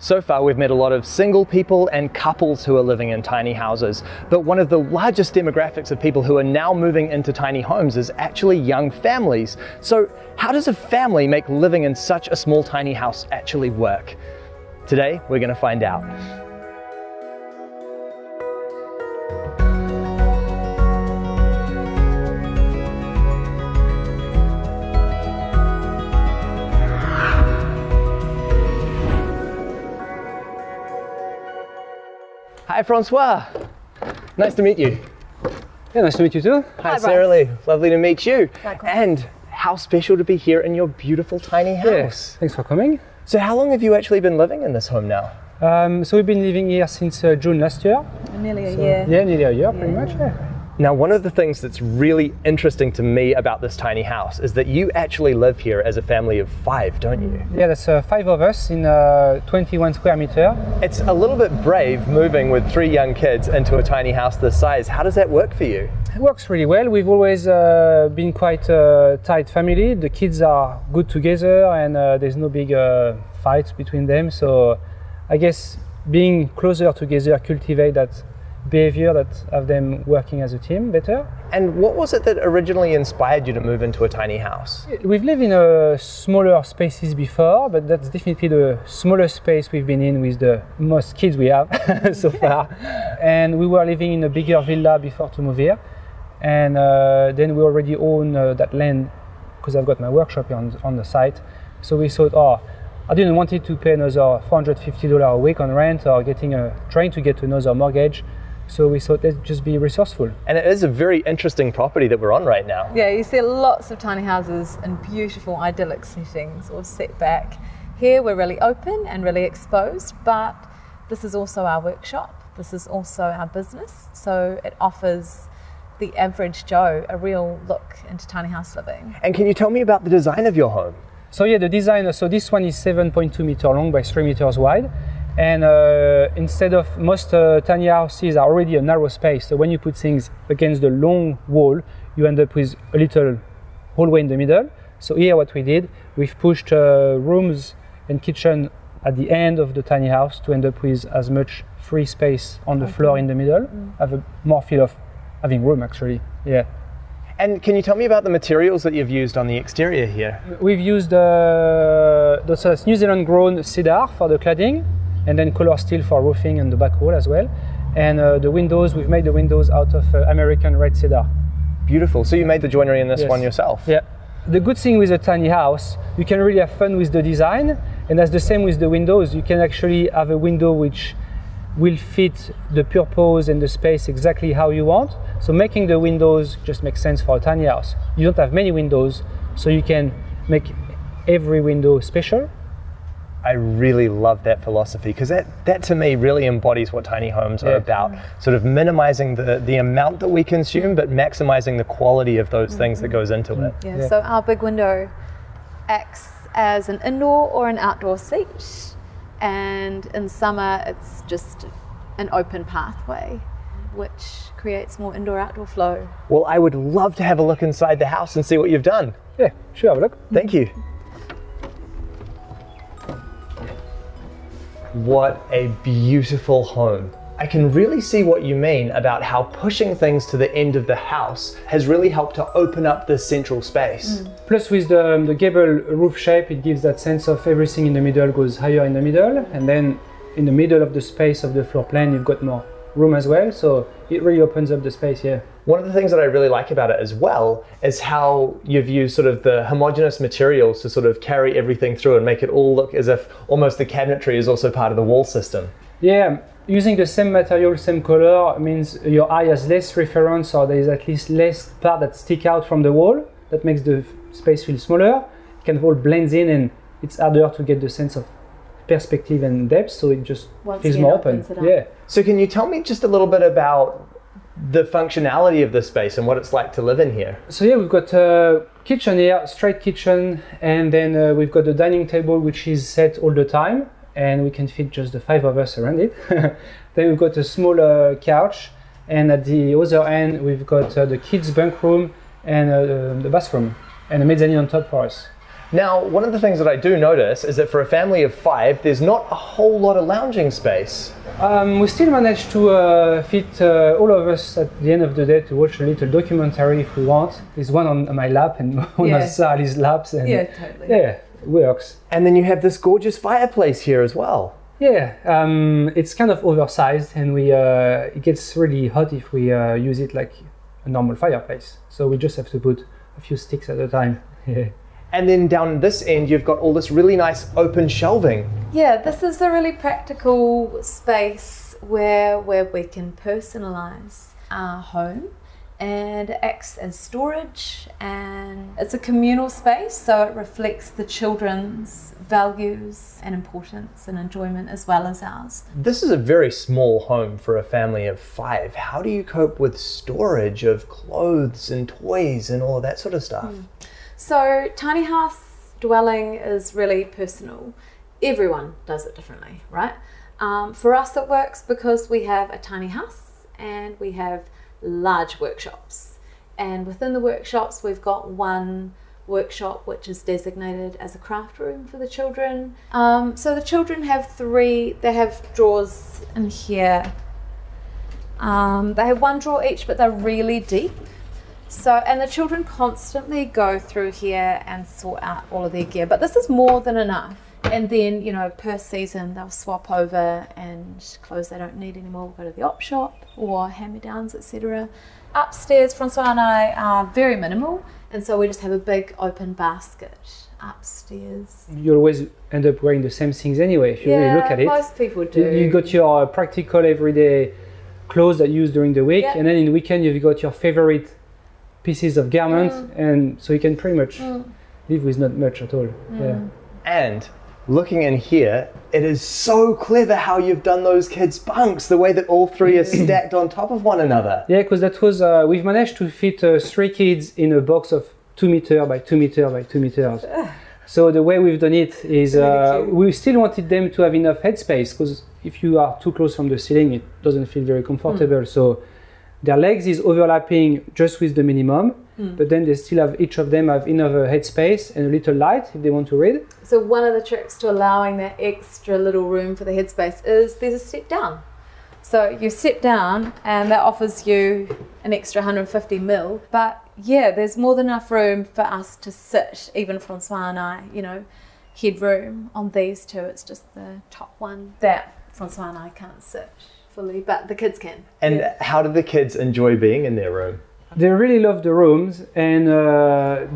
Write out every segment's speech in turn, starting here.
So far, we've met a lot of single people and couples who are living in tiny houses. But one of the largest demographics of people who are now moving into tiny homes is actually young families. So how does a family make living in such a small tiny house actually work? Today, we're going to find out. Hi, Francois. Nice to meet you. Yeah, nice to meet you too. Hi, Sarah Lee. Lovely to meet you. Likewise. And how special to be here in your beautiful tiny house. Yes, thanks for coming. So how long have you actually been living in this home now? So we've been living here since June last year. Nearly a year. Yeah, nearly a year, pretty much. Yeah. Now, one of the things that's really interesting to me about this tiny house is that you actually live here as a family of 5, don't you? Yeah, that's 5 of us in 21 square meter. It's a little bit brave moving with 3 young kids into a tiny house this size. How does that work for you? It works really well. We've always been quite a tight family. The kids are good together and there's no big fights between them. So I guess being closer together cultivate that behavior that have them working as a team better. And what was it that originally inspired you to move into a tiny house? We've lived in smaller spaces before, but that's definitely the smallest space we've been in with the most kids we have so far. And we were living in a bigger villa before to move here. And then we already own that land because I've got my workshop here on the site. So we thought, I didn't want it to pay another $450 a week on rent or trying to get another mortgage. So we thought let's just be resourceful. And it is a very interesting property that we're on right now. Yeah, you see lots of tiny houses in beautiful idyllic settings or set back. Here we're really open and really exposed, but this is also our workshop. This is also our business. So it offers the average Joe a real look into tiny house living. And can you tell me about the design of your home? So yeah, the design, so this one is 7.2 meters long by 3 meters wide. And instead of most tiny houses are already a narrow space, so when you put things against the long wall, you end up with a little hallway in the middle. So here what we did, we've pushed rooms and kitchen at the end of the tiny house to end up with as much free space on the floor in the middle, have a more feel of having room actually, yeah. And can you tell me about the materials that you've used on the exterior here? We've used that's New Zealand grown cedar for the cladding, and then color steel for roofing and the back wall as well. And the windows, we've made the windows out of American red cedar. Beautiful. So you made the joinery in this one yourself? Yeah. The good thing with a tiny house, you can really have fun with the design, and that's the same with the windows. You can actually have a window which will fit the purpose and the space exactly how you want. So making the windows just makes sense for a tiny house. You don't have many windows, so you can make every window special. I really love that philosophy because that to me really embodies what tiny homes are about. Sort of minimizing the amount that we consume, but maximizing the quality of those things that goes into it. Yeah, so our big window acts as an indoor or an outdoor seat. And in summer, it's just an open pathway, which creates more indoor-outdoor flow. Well, I would love to have a look inside the house and see what you've done. Yeah, sure, have a look. Thank you. What a beautiful home. I can really see what you mean about how pushing things to the end of the house has really helped to open up this central space. Plus with the gable roof shape, it gives that sense of everything in the middle goes higher in the middle, and then in the middle of the space of the floor plan, you've got more room as well, so it really opens up the space here. One of the things that I really like about it as well is how you've used sort of the homogeneous materials to sort of carry everything through and make it all look as if almost the cabinetry is also part of the wall system. Yeah, using the same material, same color means your eye has less reference, or there is at least less part that stick out from the wall. That makes the space feel smaller. It kind of all blends in, and it's harder to get the sense of perspective and depth, so it just feels more open. Yeah. So can you tell me just a little bit about the functionality of this space and what it's like to live in here? So yeah, we've got a kitchen here, straight kitchen, and then we've got the dining table which is set all the time, and we can fit just the 5 of us around it. Then we've got a small couch, and at the other end we've got the kids' bunk room and the bathroom, and a mezzanine on top for us. Now, one of the things that I do notice is that for a family of 5, there's not a whole lot of lounging space. We still managed to fit all of us at the end of the day to watch a little documentary if we want. There's one on my lap and one on Sally's laps. And Yeah, totally. yeah, it works. And then you have this gorgeous fireplace here as well. Yeah, it's kind of oversized, and it gets really hot if we use it like a normal fireplace. So we just have to put a few sticks at a time. Yeah. And then down this end, you've got all this really nice open shelving. Yeah, this is a really practical space where we can personalize our home, and it acts as storage, and it's a communal space, so it reflects the children's values and importance and enjoyment as well as ours. This is a very small home for a family of 5. How do you cope with storage of clothes and toys and all of that sort of stuff? So tiny house dwelling is really personal. Everyone does it differently, right? For us it works because we have a tiny house and we have large workshops. And within the workshops we've got one workshop which is designated as a craft room for the children. So the children have they have drawers in here. They have one drawer each, but they're really deep. So, and the children constantly go through here and sort out all of their gear, but this is more than enough. And then, you know, per season they'll swap over, and clothes they don't need anymore will go to the op shop or hand-me-downs, etc. Upstairs, Francois and I are very minimal, and so we just have a big open basket upstairs. You always end up wearing the same things anyway, if you really look at it. Most people do. You got your practical everyday clothes that you use during the week, and then in the weekend you've got your favorite pieces of garments, and so you can pretty much live with not much at all. Yeah. And looking in here, it is so clever how you've done those kids' bunks, the way that all 3 are stacked on top of one another. Yeah, because that was, we've managed to fit 3 kids in a box of 2 meter by 2 meter by 2 meters. So the way we've done it is we still wanted them to have enough headspace, because if you are too close from the ceiling, it doesn't feel very comfortable. So their legs is overlapping just with the minimum, but then they still have, each of them have enough headspace and a little light if they want to read. So one of the tricks to allowing that extra little room for the headspace is there's a step down. So you step down and that offers you an extra 150 mil. But yeah, there's more than enough room for us to sit, even Francois and I, you know, headroom on these 2. It's just the top one that Francois and I can't sit fully, but the kids can. And how do the kids enjoy being in their room? They really love the rooms, and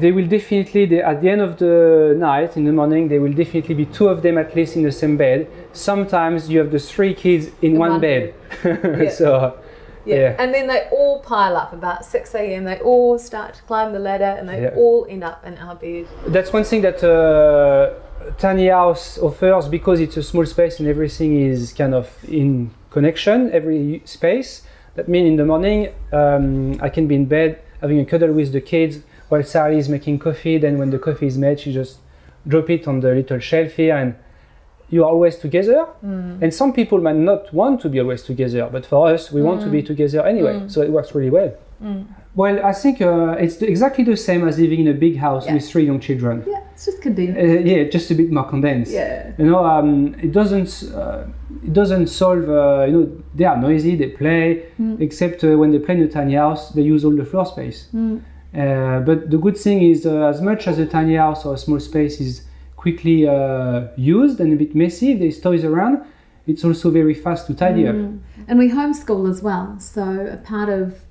they will definitely, at the end of the night, in the morning, there will definitely be 2 of them at least in the same bed. Sometimes you have the 3 kids in one bed. So, yeah. And then they all pile up about 6 a.m. They all start to climb the ladder, and they all end up in our bed. That's one thing that tiny house offers, because it's a small space and everything is kind of in connection, every space. That means in the morning, I can be in bed having a cuddle with the kids while Sally is making coffee. Then when the coffee is made, she just drop it on the little shelf here, and you're always together. And some people might not want to be always together, but for us, we want to be together anyway. So it works really well. Well, I think it's exactly the same as living in a big house with 3 young children. Yeah, it's just condensed. Yeah, just a bit more condensed. Yeah. You know, it doesn't solve. You know, they are noisy, they play. Except when they play in a tiny house, they use all the floor space. But the good thing is, as much as a tiny house or a small space is quickly used and a bit messy, if there's toys around, it's also very fast to tidy up. And we homeschool as well, so a part of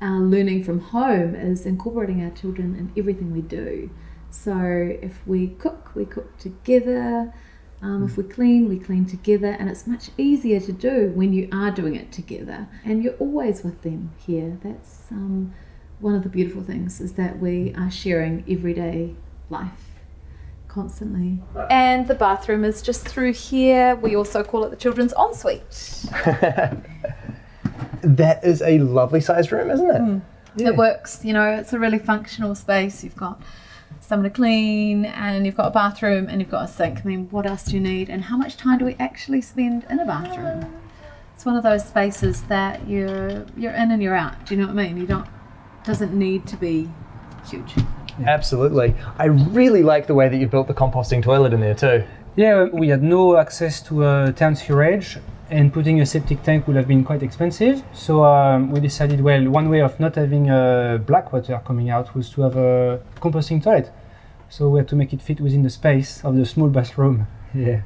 our learning from home is incorporating our children in everything we do. So if we cook together. If we clean together, and it's much easier to do when you are doing it together and you're always with them here. That's one of the beautiful things, is that we are sharing everyday life constantly. And the bathroom is just through here. We also call it the children's ensuite. That is a lovely sized room, isn't it? It works, you know, it's a really functional space. You've got somewhere to clean, and you've got a bathroom, and you've got a sink. I mean, what else do you need? And how much time do we actually spend in a bathroom? It's one of those spaces that you're in and you're out. Do you know what I mean? Doesn't need to be huge. Absolutely. I really like the way that you've built the composting toilet in there too. Yeah, we had no access to a town sewage, and putting a septic tank would have been quite expensive. So we decided, well, one way of not having black water coming out was to have a composting toilet. So we had to make it fit within the space of the small bathroom. Yeah.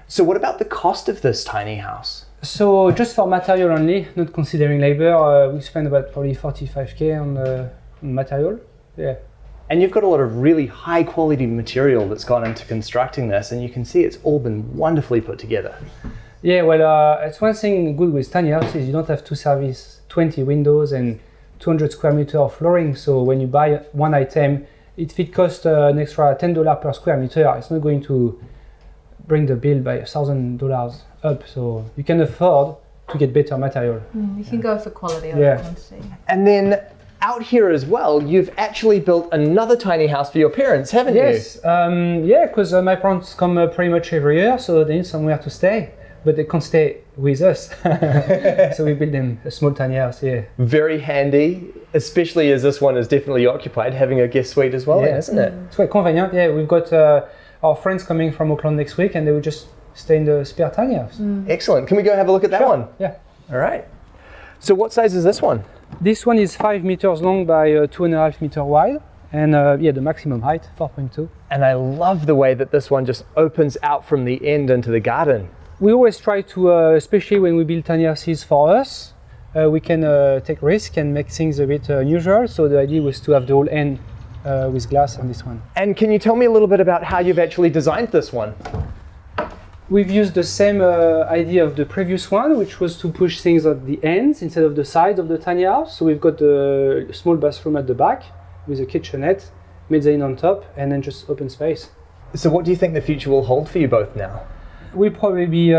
So what about the cost of this tiny house? So just for material only, not considering labor, we spent about probably 45k on material. Yeah. And you've got a lot of really high quality material that's gone into constructing this, and you can see it's all been wonderfully put together. Yeah, well, it's one thing good with tiny houses, you don't have to service 20 windows and 200 square meter of flooring. So when you buy one item, if it costs an extra $10 per square meter, it's not going to bring the bill by $1,000 up. So you can afford to get better material. You can go for quality over quantity. And then out here as well, you've actually built another tiny house for your parents, haven't you? Yes, yeah, because my parents come pretty much every year, so they need somewhere to stay, but they can't stay with us. So we built them a small tiny house, yeah. Very handy, especially as this one is definitely occupied, having a guest suite as well, isn't it? It's quite convenient, yeah. We've got our friends coming from Auckland next week, and they will just stay in the spare tiny house. Excellent. Can we go have a look at that one? Yeah. All right. So what size is this one? This one is 5 meters long by 2.5 meters wide, and yeah, the maximum height 4.2. And I love the way that this one just opens out from the end into the garden. We always try to, especially when we build tiny houses for us, we can take risk and make things a bit unusual. So the idea was to have the whole end with glass on this one. And can you tell me a little bit about how you've actually designed this one? We've used the same idea of the previous one, which was to push things at the ends instead of the sides of the tiny house. So we've got the small bathroom at the back with a kitchenette, mezzanine on top, and then just open space. So what do you think the future will hold for you both now? We'll probably be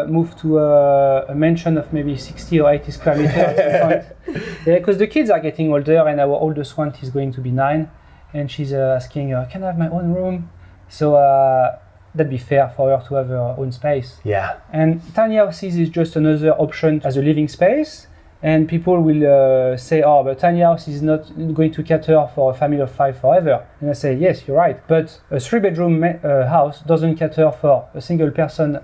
moved to a mansion of maybe 60 or 80 square meters at some point. Yeah, because the kids are getting older, and our oldest one is going to be 9, and she's asking, can I have my own room? So that'd be fair for her to have her own space. Yeah. And tiny houses is just another option as a living space. And people will say, oh, but tiny house is not going to cater for a family of 5 forever. And I say, yes, you're right. But a 3-bedroom house doesn't cater for a single person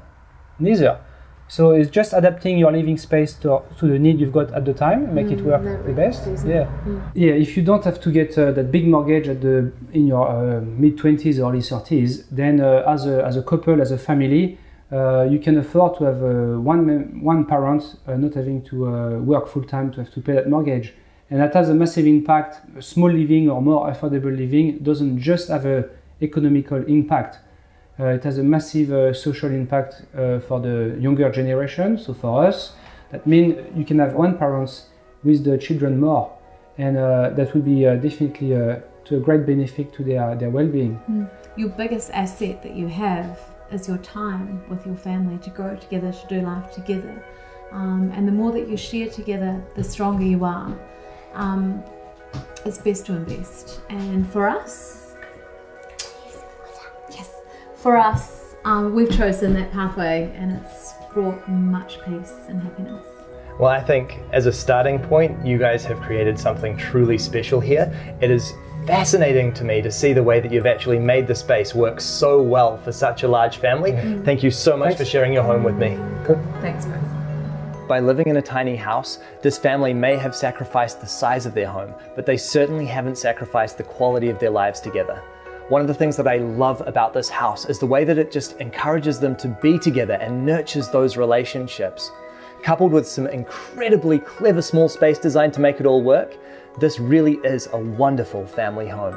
neither. So it's just adapting your living space to the need you've got at the time, make it work the best. Yeah, if you don't have to get that big mortgage in your mid-20s, early 30s, then as a couple, as a family, you can afford to have one parent not having to work full-time to have to pay that mortgage. And that has a massive impact. Small living or more affordable living doesn't just have an economical impact. It has a massive social impact for the younger generation. So for us, that means you can have one parent with the children more, and that will be definitely to a great benefit to their well-being. Your biggest asset that you have is your time with your family, to grow together, to do life together. And the more that you share together, the stronger you are. It's best to invest. And for us, we've chosen that pathway, and it's brought much peace and happiness. Well, I think as a starting point, you guys have created something truly special here. It is fascinating to me to see the way that you've actually made the space work so well for such a large family. Thank you so much for sharing your home with me. Cool. Thanks, Chris. By living in a tiny house, this family may have sacrificed the size of their home, but they certainly haven't sacrificed the quality of their lives together. One of the things that I love about this house is the way that it just encourages them to be together and nurtures those relationships. Coupled with some incredibly clever small space design to make it all work, this really is a wonderful family home.